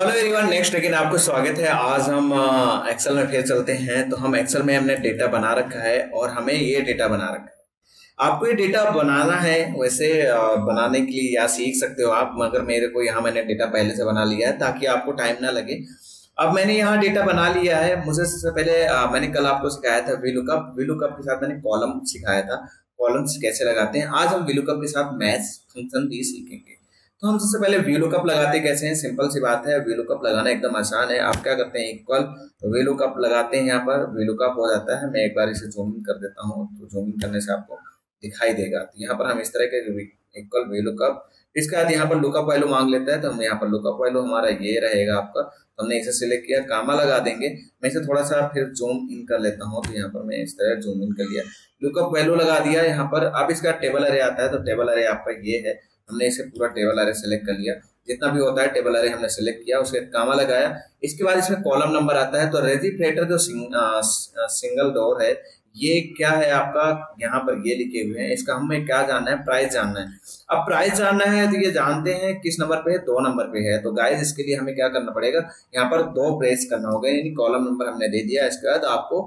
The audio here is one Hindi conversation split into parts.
हेलो एवरीवन, नेक्स्ट अगेन आपको स्वागत है। आज हम एक्सेल में फिर चलते हैं। तो हम एक्सेल में हमने डेटा बना रखा है और हमें ये डेटा बना रखा है। आपको ये डेटा बनाना है, वैसे बनाने के लिए या सीख सकते हो आप, मगर मेरे को यहाँ मैंने डेटा पहले से बना लिया है ताकि आपको टाइम ना लगे। अब मैंने यहाँ डेटा बना लिया है। मुझे सबसे पहले मैंने कल आपको सिखाया था वी लुकअप के साथ मैंने कॉलम सिखाया था। कॉलम्स कैसे लगाते हैं, आज हम वी लुकअप के साथ मैच फंक्शन भी सीखेंगे। तो हम सबसे पहले वी लुकअप लगाते कैसे हैं, सिंपल सी बात है। वी लुकअप लगाना एकदम आसान है। आप क्या करते हैं, इक्वल वी लुकअप लगाते हैं। यहाँ पर वी लुकअप हो जाता है। मैं एक बार इसे जूम इन कर देता हूँ, तो जूम इन करने से आपको दिखाई देगा। तो यहाँ पर हम इस तरह के इक्वल वी लुकअप, इसके बाद यहाँ पर लुकअप वैल्यू मांग लेता है, तो हम यहाँ पर लुकअप वैल्यू हमारा ये रहेगा आपका। तो हमने इसे सिलेक्ट किया, कामा लगा देंगे। मैं इसे थोड़ा सा फिर जूम इन कर लेता हूँ, तो यहाँ पर मैं इस तरह जूम इन कर लिया, लुकअप वैल्यू लगा दिया यहाँ पर। अब इसका टेबल अरे आता है, तो टेबल अरे आपका ये है। हमने इसे पूरा टेबल अरे सेलेक्ट कर लिया, जितना भी होता है टेबल अरे हमने सेलेक्ट किया, उसके कामा लगाया। इसके बाद इसमें कॉलम नंबर आता है। तो रेजिफ्रेटर जो सिंगल डोर है, ये क्या है आपका, यहाँ पर ये लिखे हुए हैं। इसका हमें क्या जानना है, प्राइस जानना है। अब प्राइस जानना है तो ये जानते हैं किस नंबर पे है, 2 नंबर पे है। तो गाइस इसके लिए हमें क्या करना पड़ेगा, यहाँ पर 2 प्रेस करना होगा, यानी कॉलम नंबर हमने दे दिया। इसके बाद आपको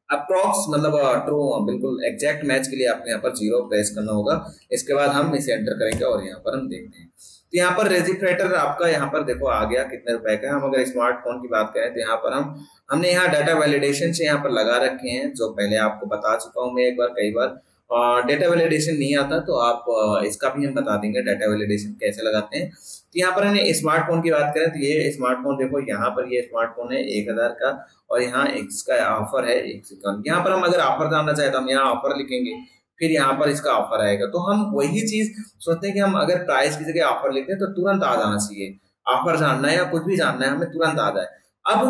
अप्रोक्स मतलब ट्रू बिल्कुल एग्जैक्ट मैच के लिए आपको यहाँ पर 0 प्रेस करना होगा। इसके बाद हम इसे एंटर करेंगे और यहाँ पर हम देखते हैं। तो यहाँ पर रेजिफ्रेटर आपका यहाँ पर देखो आ गया कितने रुपए का है। हम अगर स्मार्टफोन की बात करें तो यहाँ पर हमने यहाँ डाटा वैलिडेशन से यहाँ पर लगा रखे हैं, जो पहले आपको बता चुका हूँ मैं एक बार कई बार। डेटा वैलिडेशन नहीं आता तो आप इसका भी हम बता देंगे डाटा वैलिडेशन कैसे लगाते हैं। तो यहाँ पर हमने स्मार्टफोन की बात करें तो ये स्मार्टफोन देखो, यहाँ पर ये स्मार्टफोन है 1000 का, और यहाँ इसका ऑफर है 1 सेकंड। यहाँ पर हम अगर ऑफर जानना चाहे तो हम यहाँ ऑफर लिखेंगे, फिर यहाँ पर इसका ऑफर आएगा। तो हम वही चीज सोचते हैं कि हम अगर प्राइस की जगह ऑफर लिखते हैं तो तुरंत आ जाना चाहिए। ऑफर जानना है या कुछ भी जानना है, हमें तुरंत आ जाए। अब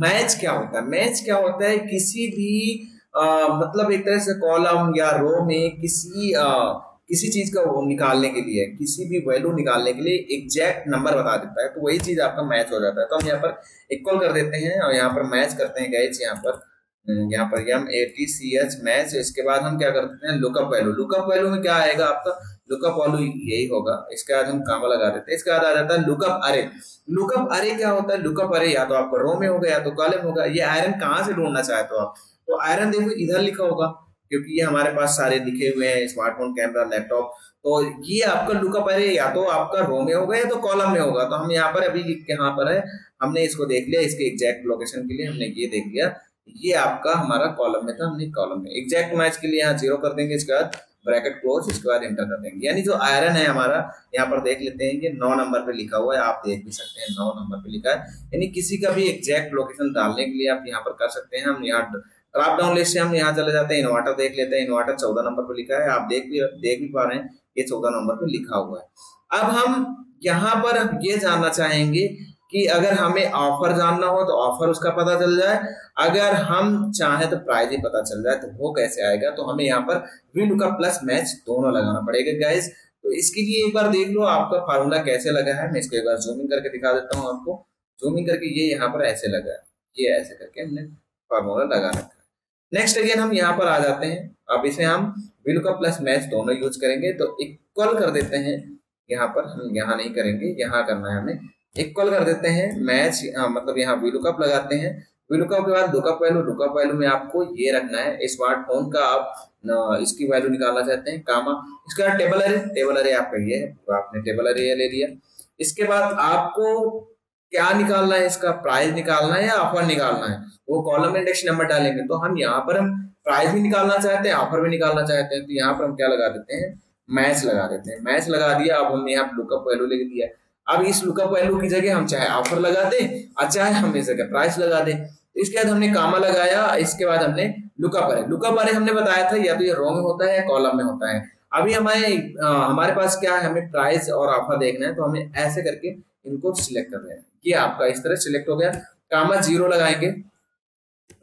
मैच क्या होता है, मैच क्या होता है, किसी भी मतलब एक तरह से कॉलम या रो में किसी चीज का वो निकालने के लिए, किसी भी वैल्यू निकालने के लिए एग्जैक्ट नंबर बता देता है, तो वही चीज आपका मैच हो जाता है। तो हम यहाँ पर इक्वल कर देते हैं और यहाँ पर मैच करते हैं गाइस। यहाँ पर M A T C H match. इसके बाद हम क्या कर देते हैं, लुकअप वैल्यू। लुकअप वैल्यू में क्या आएगा आपका, लुकअप वैल्यू यही होगा। इसके बाद हम कामा लगा देते हैं। इसके बाद आ जाता है लुकअप अरे। लुकअप अरे क्या होता है, लुकअप अरे या तो आपका रो में होगा या तो कॉलम होगा। ये आयरन कहाँ से ढूंढना चाहते हो आप, तो आयरन देखो इधर लिखा होगा, क्योंकि ये हमारे पास सारे लिखे हुए हैं, स्मार्टफोन, कैमरा, लैपटॉप। तो ये आपका लुकअप अरे या तो आपका रो में होगा या तो कॉलम में होगा। तो हम यहाँ पर अभी यहाँ पर है, हमने इसको देख लिया, इसके एग्जैक्ट लोकेशन के लिए हमने ये देख लिया। ये आपका हमारा कॉलम में था, हमने कॉलम में एग्जैक्ट मैच के लिए यहाँ 0 कर देंगे। इसके बाद ब्रैकेट क्लोज, इसके बाद इंटर कर देंगे। यानी जो आयरन है हमारा, यहाँ पर देख लेते हैं, ये 9 नंबर पे लिखा हुआ है, आप देख भी सकते हैं 9 नंबर पे लिखा है। यानी किसी का भी एग्जैक्ट लोकेशन डालने के लिए आप यहाँ पर कर सकते हैं। हम यहाँ ड्रॉप डाउन लिस्ट से हम यहाँ चले जाते हैं, इन्वर्टर देख लेते हैं। इन्वर्टर 14 नंबर पे लिखा है, आप देख भी पा रहे हैं, ये 14 नंबर पे लिखा हुआ है। अब हम यहाँ पर ये जानना चाहेंगे कि अगर हमें ऑफर जानना हो तो ऑफर उसका पता चल जाए, अगर हम चाहें तो प्राइस ही पता चल जाए, तो वो कैसे आएगा। तो हमें यहाँ पर वी लुकअप प्लस मैच दोनों लगाना पड़ेगा गाइस। तो इसके लिए एक बार देख लो आपका फार्मूला कैसे लगा है। मैं इसको एक बार जूम इन करके दिखा देता हूँ आपको। जूम इन करके ये यहाँ पर ऐसे लगा है, ये ऐसे करके हमने फार्मूला लगा रखा है। नेक्स्ट अगेन हम यहाँ पर आ जाते हैं। अब इसे हम वी लुकअप प्लस मैच दोनों यूज करेंगे, तो इक्वल कर देते हैं। यहाँ पर हम यहाँ नहीं करेंगे, यहाँ करना है हमें, इक्वल कर देते हैं मैच, मतलब यहाँ वी लुकअप लगाते हैं। वी लुकअप के बाद लुकअप वैल्यू। लुकअप वैल्यू में आपको ये रखना है, स्मार्टफोन का आप इसकी वैल्यू निकालना चाहते हैं, कामा। इसके बाद टेबल अरे। टेबल अरे आपका ये है, तो आपने टेबल अरे ले लिया। इसके बाद आपको क्या निकालना है, इसका प्राइस निकालना है या ऑफर निकालना है, वो कॉलम इंडेक्स नंबर डालेंगे। तो हम यहाँ पर हम प्राइस भी निकालना चाहते हैं, ऑफर भी निकालना चाहते हैं, तो यहाँ पर हम क्या लगा देते हैं, मैच लगा देते हैं। मैच लगा दिया। अब हमने यहाँ लुकअप वैल्यू लिख दिया। अब इस लुकअप वैल्यू की जगह हम चाहे ऑफर लगा दें और चाहे हम इस जगह प्राइस लगा दें। तो इसके बाद हमने कामा लगाया। इसके बाद हमने लुकअप अरे। लुकअप अरे हमने बताया था या तो ये रो में होता है या कॉलम में होता है। अभी हमारे पास क्या है, हमें प्राइस और ऑफर देखना है, तो हमें ऐसे करके इनको सिलेक्ट कर रहे हैं। ये आपका इस तरह सिलेक्ट हो गया। कामा 0 लगाएंगे,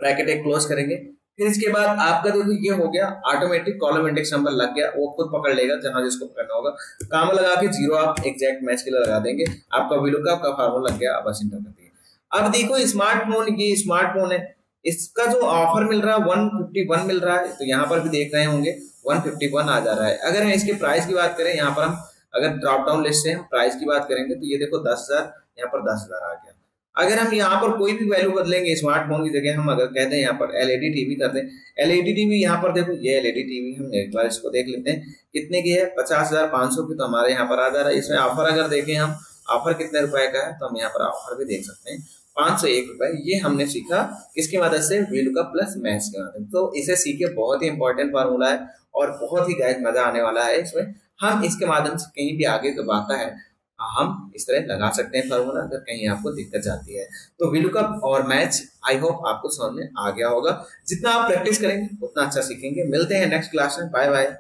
ब्रैकेट एक क्लोज करेंगे। फिर इसके बाद आपका देखो ये हो गया, ऑटोमेटिक कॉलम इंडेक्स नंबर लग गया, वो खुद पकड़ लेगा जहां जिसको पकड़ना होगा। कामा लगा के 0 आप एग्जैक्ट मैच के लिए लगा देंगे, आपका वीलू का आपका फार्मूला लग गया। बस इंटर कर दिए। अब देखो स्मार्टफोन, ये स्मार्टफोन है, इसका जो ऑफर मिल रहा है 151 मिल रहा है, तो यहाँ पर भी देख रहे होंगे 151 आ जा रहा है। अगर हम इसके प्राइस की बात करें, यहाँ पर हम अगर ड्रॉप डाउन लिस्ट से हम प्राइस की बात करेंगे तो ये देखो 10,000, यहाँ पर 10,000 आ गया। अगर हम यहाँ पर कोई भी वैल्यू बदलेंगे, स्मार्टफोन की जगह हम अगर कहते हैं यहाँ पर एलईडी टीवी कर दें, एलईडी टीवी यहाँ पर देखो, ये एलईडी टीवी हम एक बार इसको देख लेते हैं कितने की है, 50,500 की, तो हमारे यहाँ पर आ जा रहा है। इसमें ऑफर अगर देखें हम, ऑफर कितने रुपए का है, तो हम यहाँ पर ऑफर भी देख सकते हैं, 501 रुपए। ये हमने सीखा किसकी मदद से, VLOOKUP प्लस मैथ्स के माध्यम। तो इसे सीखे, बहुत ही इंपॉर्टेंट फार्मूला है और बहुत ही गाइस मजा आने वाला है इसमें। हम इसके माध्यम से कहीं भी आगे जब आता है हम इस तरह लगा सकते हैं फार्मूला, अगर कहीं आपको दिक्कत जाती है तो। VLOOKUP और मैथ्स आई होप आपको समझ में आ गया होगा। जितना आप प्रैक्टिस करेंगे उतना अच्छा सीखेंगे। मिलते हैं नेक्स्ट क्लास में, बाय बाय।